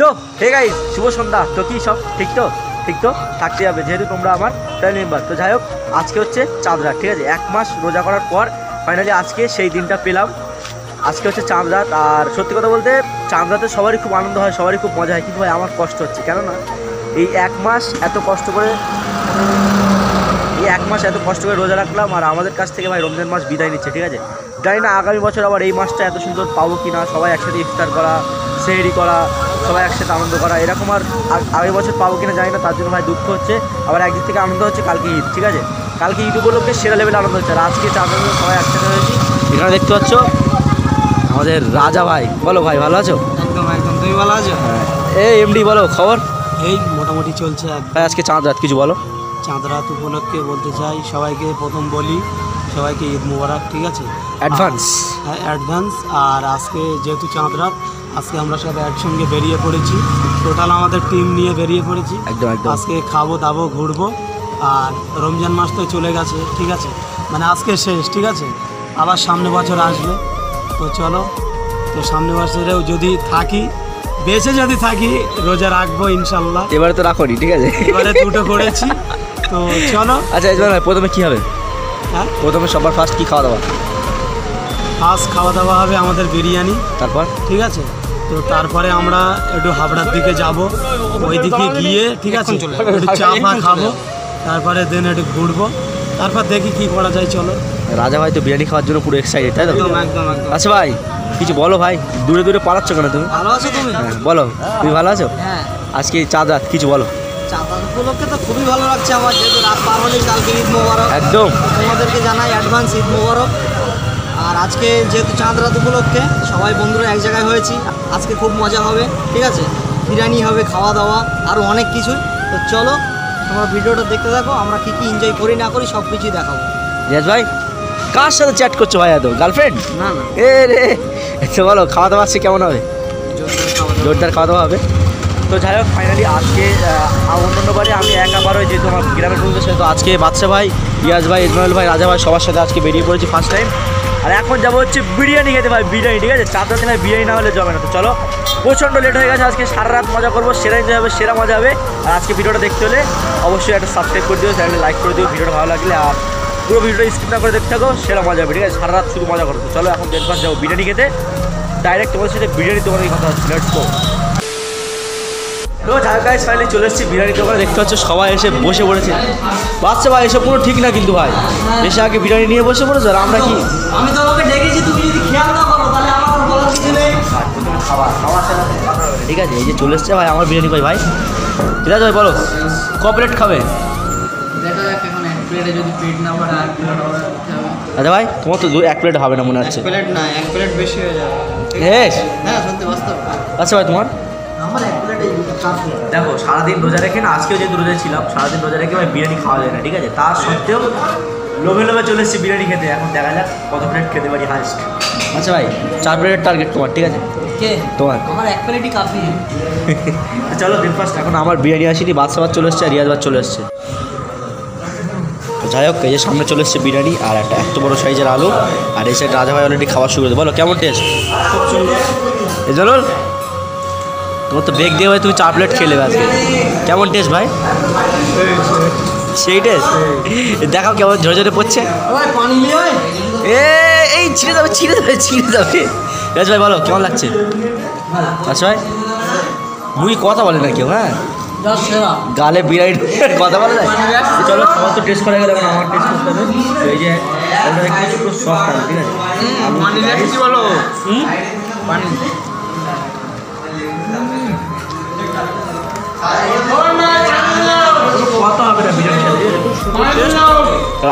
তো hey guys, শুভ সন্ধ্যা। তো কি সব ঠিক তো? ঠিক তো থাকতে হবে, যেহেতু তোমরা আমার ফ্যামিলি মেম্বার। তো যাই হোক, আজকে হচ্ছে চাঁদ রাত, ঠিক আছে? 1 মাস রোজা করার পর ফাইনালি আজকে সেই দিনটা পেলাম। আজকে হচ্ছে চাঁদ রাত। আর সত্যি কথা বলতে চাঁদ রাতে সবারই খুব আনন্দ হয়, সবারই খুব মজা হয়, কিন্তু ভাই আমার কষ্ট হচ্ছে। কেননা এই 1 মাস এত কষ্ট করে রোজা রাখলাম, আর আমাদের কাছ থেকে ভাই রমজান মাস বিদায় নিচ্ছে, ঠিক আছে? জানি না আগামী বছর আবার এই মাসটা এত সুন্দর পাবো কি না, সবাই একসাথে ইফতার করা, সেহরি করা, সবাই একসাথে আনন্দ করা, এরকম আর আগের বছর পাবো কিনা জানি না। তার জন্য ভাই দুঃখ হচ্ছে। আবার একদিক থেকে আনন্দ হচ্ছে, কালকে ঈদ, ঠিক আছে? কালকে ঈদ উপলক্ষে সেরা লেভেলে আনন্দ হচ্ছে। আর আজকে চাঁদ রাতে সবাই একসাথে হয়েছি। এখানে দেখতে পাচ্ছ আমাদের রাজা ভাই। বলো ভাই, ভালো আছো? একদম একদম, তুমি ভালো আছো? এই এমডি বলো খবর। এই মোটামুটি চলছে। ভাই আজকে চাঁদ রাত, কিছু বলো। চাঁদ রাত উপলক্ষে বলতে চাই সবাইকে, প্রথম বলি সবাইকে ঈদ মুবারক, ঠিক আছে? অ্যাডভান্স। হ্যাঁ, অ্যাডভান্স। আর আজকে যেহেতু চাঁদ রাত, আজকে আমরা সব একসঙ্গে বেরিয়ে পড়েছি, টোটাল আমাদের টিম নিয়ে বেরিয়ে পড়েছি। একদম একদম। আজকে খাবো দাবো, ঘুরবো। আর রমজান মাস তো চলে গেছে, ঠিক আছে? মানে আজকে শেষ, ঠিক আছে? আবার সামনে বছর আসবে। তো চলো, তো সামনে বছরেও যদি থাকি, বেঁচে যদি থাকি, রোজা রাখবো ইনশাল্লাহ। এবারে তো রাখোনি, ঠিক আছে? এবারে দুটো করেছি। তো চলো। আচ্ছা এবার প্রথমে কী হবে? হ্যাঁ, প্রথমে সবার ফার্স্ট কী খাওয়া দাওয়া? ফার্স্ট খাওয়া দাওয়া হবে আমাদের বিরিয়ানি, তারপর ঠিক আছে? তো তারপরে আমরা একটু হাবড়ার দিকে যাব, ওই দিকে গিয়ে, ঠিক আছে, একটু চা ফা খাবো, তারপরে দেন একটু ঘুরবো, তারপর দেখি কি করা যায়। চলো। রাজা ভাই তো বিরিয়ানি খাওয়ার জন্য পুরো এক্সাইটেড, তাই তো? একদম একদম একদম। আচ্ছা ভাই, কিছু বলো ভাই, দূরে দূরে পালাচ্ছ কেন তুমি? ভালো আছো তুমি? হ্যাঁ বলো, তুমি ভালো আছো? হ্যাঁ, আজকে চাঁদ রাত, কিছু বলো। চাঁদ রাত উপলক্ষে তো খুবই ভালো লাগছে আমার, যেহেতু রাত পার হলেই কালকে ঈদ মোবারক। একদম। তোমাদেরকে জানাই অ্যাডভান্স ঈদ মোবারক। আর আজকে যেহেতু চাঁদ রাত উপলক্ষে সবাই বন্ধুরা এক জায়গায় হয়েছি, আজকে খুব মজা হবে, ঠিক আছে? বিরিয়ানি হবে, খাওয়া দাওয়া, আরও অনেক কিছু। তো চলো, তোমরা ভিডিওটা দেখতে থাকো, আমরা কী কী এনজয় করি না করি সব কিছুই দেখাবো। রিয়াজ ভাই, কার সাথে চ্যাট করছো ভাই? এত গার্লফ্রেন্ড? না না, এ রে, তো বলো খাওয়া দাওয়া আজকে কেমন হবে? জোরদার খাওয়া দাওয়া হবে। তো যাই হোক, ফাইনালি আজকে অন্যান্যবারে আমি একাবারই, যেহেতু আমার গ্রামের বন্ধুদের সাথে, তো আজকে বাদশা ভাই, রিয়াজ ভাই, ইসমাইল ভাই, রাজা ভাই, সবার সাথে আজকে বেরিয়ে পড়েছি ফার্স্ট টাইম। আর এখন যাবো হচ্ছে বিরিয়ানি খেতে ভাই, বিরিয়ানি, ঠিক আছে? চাঁদ রাতে ভাই বিরিয়ানি না হলে জমে না। তো চলো, প্রচণ্ড লেট হয়ে গেছে, আজকে সারা রাত মজা করবো, সেরা এনজয় হবে, সেরা মজা হবে। আর আজকে ভিডিওটা দেখতে হলে অবশ্যই একটা সাবস্ক্রাইব করে দিও, চ্যানেলে লাইক করে দিও ভিডিওটা ভালো লাগলে। আর পুরো ভিডিওটা স্কিপ না করে দেখতে থাকো, সেরা মজা হবে, ঠিক আছে? সারা রাত শুধু মজা করো। তো চলো এখন ব্রেকফাস্ট যাবো বিরিয়ানি খেতে, ডাইরেক্ট তোমাদের সাথে বিরিয়ানি তোমার কথা হচ্ছে। Let's go. তো গাইস ফাইনালি চলে এসেছি বিরিয়ানি দোকানে, দেখতে পাচ্ছ সবাই এসে বসে পড়েছে। বাচ্চা ভাই এসব কোনো ঠিক না কিন্তু ভাই, এসে আগে বিরিয়ানি নিয়ে বসে পড়েছো, আর আমরা কি? আমি তোমাকে ডেকেছি, তুমি যদি খেয়াল না করো তাহলে আমার বলার কিছু নেই। ঠিক আছে, এই যে চলে এসছে ভাই আমার বিরিয়ানি ভাই। ঠিক আছে ভাই, বলো ক প্লেট খাবে? দেখা যাক, এখন এক প্লেটে যদি পেট না ভরে আর প্লেট অর্ডার করতে হবে। আচ্ছা ভাই, তোমার তো 1 প্লেট হবে না মনে হচ্ছে। প্লেট না, এক প্লেট বেশি হয়ে যাবে। হ্যাঁ সত্যি বাস্তব। আচ্ছা ভাই, তোমার? আমার এক প্লেটে কাফি। দেখো, সারাদিন রোজা রেখে না, আজকেও যেহেতু রোজা ছিলাম, সারাদিন রোজা রেখে ভাই বিরিয়ানি খাওয়া যায় না, ঠিক আছে? তার সত্ত্বেও লোভে লোভে চলে এসেছি বিরিয়ানি খেতে। এখন দেখা যাক কত প্লেট খেতে পারি হাইস্ট। আচ্ছা ভাই, 4 প্লেটের টার্গেট তোমার, ঠিক আছে? কে? তোমার। আমার এক প্লেটই কাফি। চলো ব্রেকফাস্ট। এখন আমার বিরিয়ানি আসেনি, বাদশাবাদ চলে এসছে, আর রিয়াজবাদ চলে এসছে। যাই হোক, এই যে সামনে চলে এসছে বিরিয়ানি, আর একটা এত বড় সাইজের আলু, আর এই সাইড রাজা ভাই অলরেডি খাওয়া শুরু করে। বলো কেমন টেস্ট? এই চলো, তোমার তো বেগ দিয়ে ভাই তুমি 4 প্লেট খেয়ে নেবে আজকে। কেমন টেস্ট ভাই? সেই টেস্ট? দেখাও কেমন ঝরঝরে পড়ছে। পানি নিয়ে এই ছিঁড়ে যাবে, ছিঁড়ে যাবে, ছিঁড়ে যাবে। রাজ ভাই বলো কেমন লাগছে? আচ্ছা ভাই, মুই কথা বলে না কেউ, হ্যাঁ গালে বিরিয়ানি কথা বলা যায়। চলো, খাবার তো টেস্ট করা গেলে এখন আমার টেস্ট করতে হবে। তো এই যে ওটা একটু পুরো সফট আছে, ঠিক আছে? বলো পানি কথা হবে না বিরিয়ানির সাথে।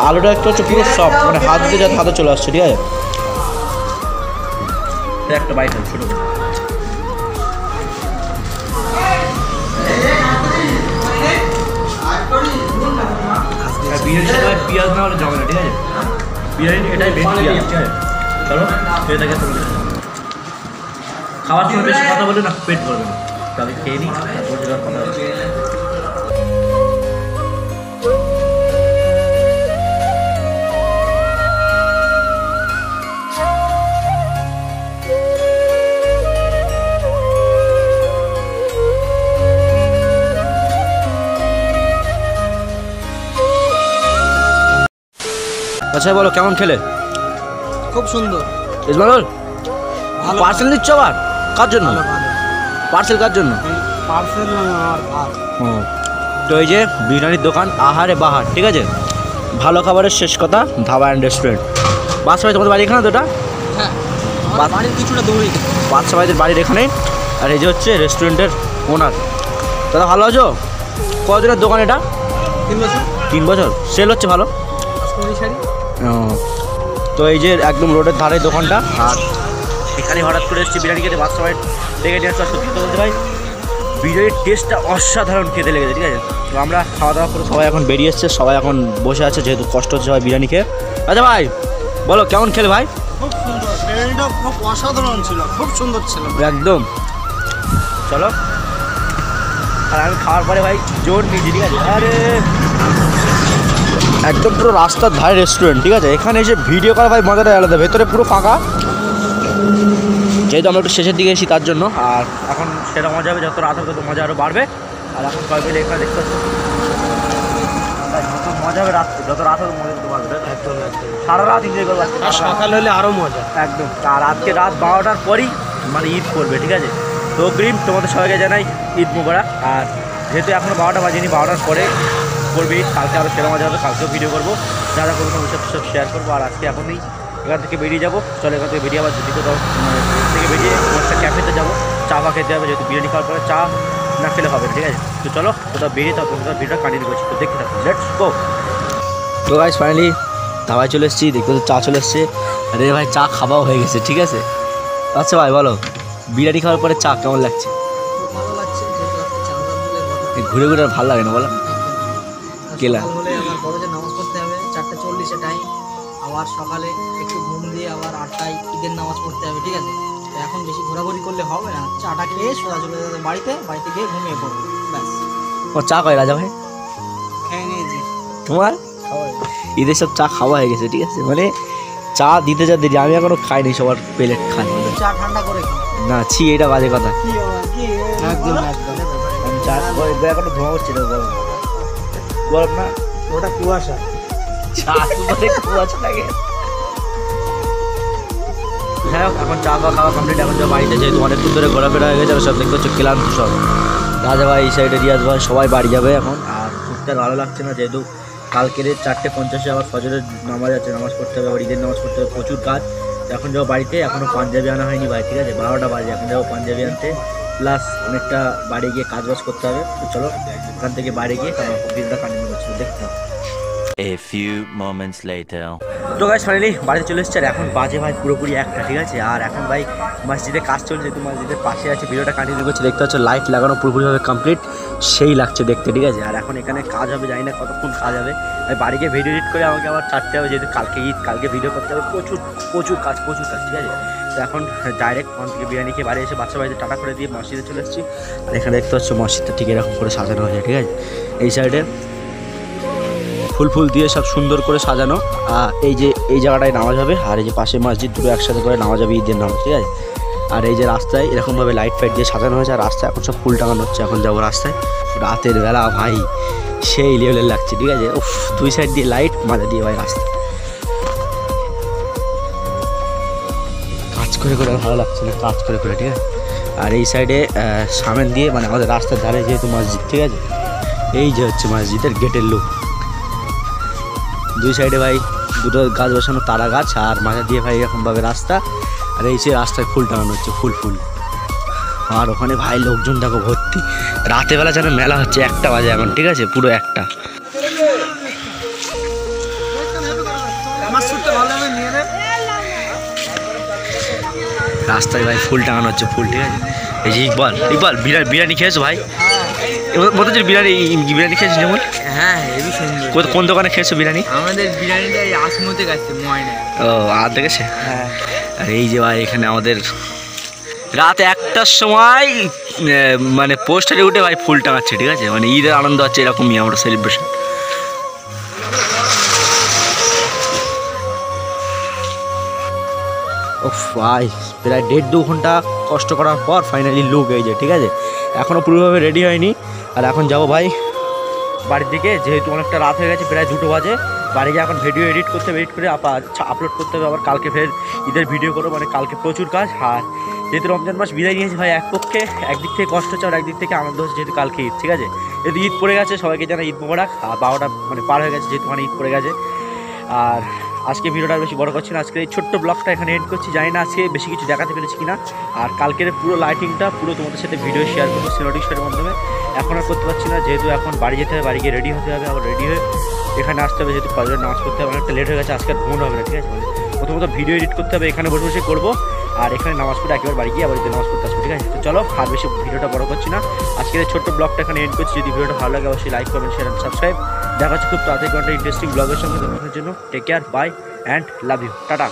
আলুটা একটু হচ্ছে পুরো সফট, মানে হাত দিয়ে যা হাতে চলে আসছে, ঠিক আছে? একটা বাইট আছে ছোটো। বিরিয়ানির সময় পেঁয়াজ না হলে জমে না, ঠিক আছে? বিরিয়ানি এটাই বেশি পেঁয়াজ, ঠিক আছে? চলো এটাকে খাওয়ার সময় বেশি কথা বলে না, পেট ভরবে না। তো আমি খেয়ে নিই, তারপর কথা হচ্ছে। আচ্ছা বলো কেমন খেলে? খুব সুন্দর। ইসমাইল ভালো। পার্সেল দিচ্ছ আবার? কার জন্য পার্সেল? কার জন্য? পার্সেল আর ভাত। তো এই যে বিরিয়ানির দোকান আহারে বাহার, ঠিক আছে, ভালো খাবারের শেষ কথা, ধাবা অ্যান্ড রেস্টুরেন্ট। বাদশা ভাই তোমাদের বাড়ি এখানে তো? এটা হ্যাঁ, আমার বাড়ির কিছুটা দূরেই। বাদশা ভাইদের বাড়ির এখানে। আর এই যে হচ্ছে রেস্টুরেন্টের ওনার। দাদা ভালো আছো? কতদিনের দোকান এটা? 3 বছর। 3 বছর। সেল হচ্ছে ভালো? ও, তো এই যে একদম রোডের ধারে দোকানটা। আর এখানে হঠাৎ করে এসেছি বিরিয়ানি খেতে, বাদশা ভাই ডেকে নিয়ে আসতে। সত্যি কথা বলতে ভাই বিরিয়ানির টেস্টটা অসাধারণ খেতে লেগেছে, ঠিক আছে। তো আমরা খাওয়া দাওয়া করে সবাই এখন বেরিয়ে এসছে, সবাই এখন বসে আছে, যেহেতু কষ্ট হচ্ছে সবাই বিরিয়ানি খেয়ে। আচ্ছা ভাই বলো কেমন খেলে ভাই? খুব সুন্দর, বিরিয়ানিটা খুব অসাধারণ ছিল, খুব সুন্দর ছিল একদম। চলো, আর আমি খাওয়ার পরে ভাই জোর নিয়েছি, ঠিক আছে। আরে একদম পুরো রাস্তার ধারে রেস্টুরেন্ট, ঠিক আছে। এখানে এসে ভিডিও করা ভাই মজাটা আলাদা। ভেতরে পুরো ফাঁকা, যেহেতু আমরা একটু শেষের দিকে এসেছি তার জন্য। আর এখন সেটা মজা হবে, যত রাত হবে তত মজা আরও বাড়বে। আর এখন সবাই মিলে এখানে দেখতে পাচ্ছি যত মজা হবে, যত রাত হবে মজা করতে পারবে। একদম সারা রাত এনজয় করবো, সকাল হলে আরও মজা। একদম। আর আজকে রাত 12টার পরেই মানে ঈদ করবে, ঠিক আছে। তো গ্রিম তোমাদের সবাইকে জানাই ঈদ মুবারক। আর যেহেতু এখনও 12টা বাজেনি, 12টার পরে করবে ঈদ। কালকে আরও সেরা মজা হবে, কালকেও ভিডিও করবো, যা যা করবো সব শেয়ার করবো। আর আজকে এখনই এখান থেকে বেরিয়ে যাবো। চলো এখান থেকে বেরিয়ে আবার যদি কোথাও থেকে বেরিয়ে একটা ক্যাফেতে যাবো, চা ফা খেতে হবে, যেহেতু বিরিয়ানি খাওয়ার পরে চা না খেলে হবে, ঠিক আছে। তো চলো কোথাও বেরিয়ে তাও কোথাও ভিডিওটা কন্টিনিউ করছি, তো দেখতে থাকো, লেটস গো। তো গাইস ফাইনালি ধাবায় চলে এসেছি, দেখতে চা চলে এসছে। আরে ভাই চা খাওয়াও হয়ে গেছে, ঠিক আছে। আচ্ছা ভাই বলো বিরিয়ানি খাওয়ার পরে চা কেমন লাগছে? খুব ভালো লাগছে, যেহেতু আজকে চাঁদা বলে কথা। ঘুরে ঘুরে আর ভালো লাগে না বলো? কেলা সকাল হলে আমার বড় যে নামাজ পড়তে হবে 4:40 টাইম, আবার সকালে একটু ঘুম দিয়ে আবার 8টায় ঈদের নামাজ পড়তে হবে, ঠিক আছে। তো এখন বেশি ঘোরাঘুরি করলে হবে না, চাটা খেয়ে সোজা চলে যাবে বাড়িতে গিয়ে ঘুমিয়ে পড়বো, ব্যাস। ও চা কয় রাজা ভাই? খেয়ে নিয়েছি। তোমার ঈদের সব চা খাওয়া হয়ে গেছে, ঠিক আছে। মানে চা দিতে যা দেরি, আমি এখনো খাইনি, সবার প্লেট খাই চা ঠান্ডা করে খাও। না। ছি, এটা বাজে কথা। একদম একদম। আমি চা এখনো ধোঁয়া হচ্ছে না, বরফ না, ওটা কুয়াশা। চা মানে কুয়াশা লাগে। যাই হোক এখন চা খাওয়া কমপ্লিট, এখন যাও বাড়িতে, যেহেতু অনেকক্ষণ ধরে ঘোরাফেরা হয়ে গেছে। সব দেখতে হচ্ছে ক্লান্ত সব। রাজা ভাই এই সাইডে, রিয়াজ ভাই সবাই বাড়ি যাবে এখন। আর ঘুরতে ভালো লাগছে না, যেহেতু কালকের 4:50 আবার ফজরের নামাজ আছে, নামাজ পড়তে হবে, আবার ঈদের নামাজ পড়তে হবে, প্রচুর কাজ। এখন যাবো বাড়িতে, এখনও পাঞ্জাবি আনা হয়নি ভাই, ঠিক আছে। 12টা বাজে, এখন যাবো পাঞ্জাবি আনতে, প্লাস অনেকটা বাড়ি গিয়ে কাজবাজ করতে হবে। তো চলো ওখান থেকে বাড়ি গিয়ে ভিডিওটা কন্টিনিউ করছি, দেখতে হবে। A few moments later. তো গাইস ফাইনালি বাড়িতে চলে এসেছে। আর এখন বাজে ভাই পুরোপুরি 1টা, ঠিক আছে। আর এখন ভাই মসজিদে কাজ চলছে, যেহেতু মসজিদের পাশে আছে, ভিডিওটা কন্টিনিউ করছে, দেখতে হচ্ছে লাইট লাগানো পুরোপুরিভাবে কমপ্লিট, সেই লাগছে দেখতে, ঠিক আছে। আর এখন এখানে কাজ হবে, জানি না কতক্ষণ কাজ হবে। আমি বাড়ি গিয়ে ভিডিও এডিট করে আমাকে আবার ছাড়তে হবে, যেহেতু কালকে ঈদ, কালকে ভিডিও করতে হবে, প্রচুর কাজ, ঠিক আছে। তো এখন ডাইরেক্ট ওখান থেকে বিরিয়ানি খেয়ে বাড়ি এসে বাচ্চা বাড়িতে টাটা করে দিয়ে মসজিদে চলে এসেছি। আর এখানে দেখতে হচ্ছে মসজিদটা ঠিক এরকম করে সাজানো হয়েছে, ঠিক আছে। এই সাইডে ফুল দিয়ে সব সুন্দর করে সাজানো। এই যে এই জায়গাটায় নামাজ হবে, আর এই যে পাশে মসজিদ, দুটো একসাথে করে নামাজ হবে, ঈদের নামাজ, ঠিক আছে। আর এই যে রাস্তায় এরকমভাবে লাইট ফাইট দিয়ে সাজানো হয়েছে, আর রাস্তায় এখন সব ফুল টাঙানো হচ্ছে। এখন যাবো রাস্তায়, রাতের বেলা ভাই সেই লেভেলের লাগছে, ঠিক আছে। উফ, 2 সাইড দিয়ে লাইট, মাঝে দিয়ে ভাই রাস্তা, কাজ করে ভালো লাগছে না, কাজ করে, ঠিক আছে। আর এই সাইডে সামনে দিয়ে মানে আমাদের রাস্তার ধারে যেহেতু মসজিদ, ঠিক আছে, এই যে হচ্ছে মসজিদের গেটের লুক। 2 সাইডে ভাই দুটো গাছ বসানো, তারা গাছ, আর মাঝে দিয়ে ভাই এরকমভাবে রাস্তা। আর এই যে রাস্তায় ফুল টাঙানো হচ্ছে, ফুল। আর ওখানে ভাই লোকজন দেখো ভর্তি, রাতেবেলা যেন মেলা হচ্ছে। 1টা বাজে এখন, ঠিক আছে, পুরো 1টা। রাস্তায় ভাই ফুল টাঙানো হচ্ছে, ঠিক আছে। এই যে ইকবাল বিরিয়ানি খেয়েছো ভাই? মতো যে বিরিয়ানি খেয়েছো যেমন? হ্যাঁ, হেবি সুন্দর। কোন দোকানে খেয়েছো বিরিয়ানি? আমাদের বিরিয়ানিটা এই আসমতে গেছে ময়না। ও, আর দেখেছে। হ্যাঁ। আর এই যে ভাই এখানে আমাদের রাত 1টার সময় মানে পোস্টারে উঠে ভাই ফুল টাঙাচ্ছে, ঠিক আছে। মানে ঈদের আনন্দ হচ্ছে, এরকমই আমরা সেলিব্রেশন। ও ভাই প্রায় 1.5-2 ঘন্টা কষ্ট করার পর ফাইনালি লুক এই যে, ঠিক আছে। এখনও পুরোভাবে রেডি হয়নি। আর এখন যাবো ভাই বাড়ির দিকে, যেহেতু অনেকটা রাত হয়ে গেছে, প্রায় 2টো বাজে। বাড়ি গিয়ে এখন ভিডিও এডিট করতে হবে, এডিট করে আপলোড করতে হবে, আবার কালকে ফের ঈদের ভিডিও করবো, মানে কালকে প্রচুর কাজ। আর যেহেতু রমজান মাস বিদায় নিয়েছি ভাই, এক পক্ষে একদিক থেকে কষ্ট হচ্ছে আর একদিক থেকে আনন্দ হচ্ছে, যেহেতু কালকে ঈদ, ঠিক আছে। যেহেতু ঈদ পড়ে গেছে, সবাইকে জানা ঈদ মোবারক। আর 12টা মানে পার হয়ে গেছে, যেহেতু মানে ঈদ পড়ে গেছে। আর আজকে ভিডিওটা বেশি বড় করছি না, আজকে এই ছোট্ট ব্লগটা এখানে এন্ড করছি। জানি না আজকে বেশি কিছু দেখাতে পেরেছি কিনা। আর কালকের পুরো লাইটিংটা পুরো তোমাদের সাথে ভিডিও শেয়ার করবো সিনেমাটিক শটের মাধ্যমে। এখন আর করতে পারছি না, যেহেতু এখন বাড়ি যেতে হবে, বাড়ি গিয়ে রেডি হতে হবে, আবার রেডি হয়ে এখানে আসতে হবে, যেহেতু ফজরের নামাজ করতে হবে। অনেকটা লেট হয়ে গেছে, আজকে আর ঘুমোনো হবে না, ঠিক আছে। প্রথমত ভিডিও এডিট করতে হবে, এখানে বসে বসে করবো, আর এখানে নামাজ পড়ে একেবারে বাড়ি গিয়ে আবার নামাজ করতে আসবো, ঠিক আছে। তো চলো, আর বেশি ভিডিওটা বড় করছি না, আজকের এই ছোট্ট ব্লগটা এখানে এন্ড করছি। যদি ভিডিওটা ভালো লাগে অবশ্যই লাইক করবেন, শেয়ার অ্যান্ড সাবস্ক্রাইব। দেখা হচ্ছে খুব তাড়াতাড়ি কোনো ইন্টারেস্টিং ব্লগের সঙ্গে। ততক্ষণের জন্য take care, bye and love you, tata.